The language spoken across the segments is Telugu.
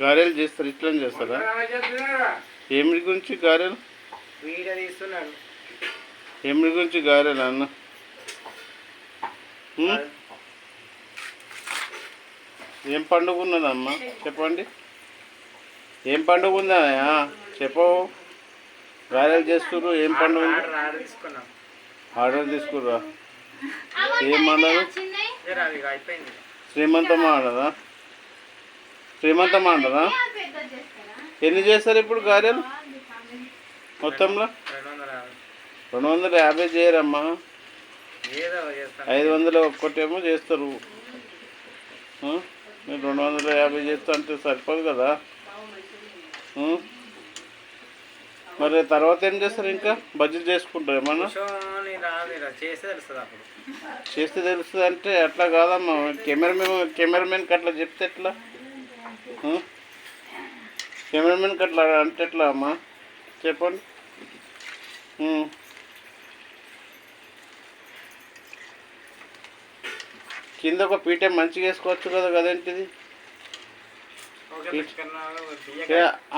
గారెలు చేస్తారు, ఇట్లా చేస్తారా? ఏమిటి గురించి గారెలు? వీడియో తీస్తున్నాడు. ఏమిటి గురించి గారెలు అన్న? ఏం పండుగ ఉన్నదమ్మా చెప్పండి? ఏం పండుగ ఉందా చెప్పవు? గారెలు చేస్తున్నారు, ఏం పండుగ? ఆర్డర్ తీసుకుర్రా? ఏం ఆడదు? శ్రీమంతం ఆడదా? శ్రీమంతం ఆడదా? ఎన్ని చేస్తారు ఇప్పుడు గారెలు మొత్తంలో? 250 చేయరమ్మా, 500 ఒక్కటేమో చేస్తారు. మీరు 250 చేస్తా అంటే సరిపోదు కదా. మరి తర్వాత ఏం చేస్తారు? ఇంకా బడ్జెట్ చేసుకుంటారు ఏమన్నా? చేస్తే తెలుస్తుంది అంటే అట్లా కాదమ్మా. కెమెరామెన్కి అట్లా చెప్తే ఎట్లా? కెమెరామెన్కి అట్లా అంటే ఎట్లా అమ్మా చెప్పండి? కింద ఒక పీట మంచిగా వేసుకోవచ్చు కదా. కదేంటిది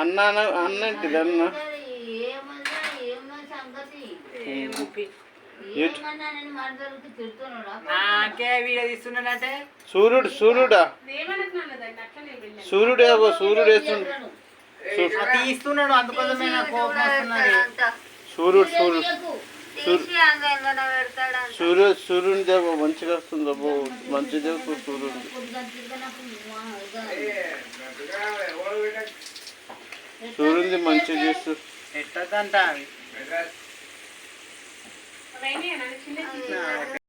అన్న? ఏంటిది అన్న? సూర్యుడు సూర్యుడు వేస్తున్నాడు. అందుకోసమే సూర్యుని దేవ మంచిగా వస్తుంది అబ్బో, మంచిదే సూర్యుడు. సూర్యుడిని మంచిగా చేస్తూ ఎట్టదంట.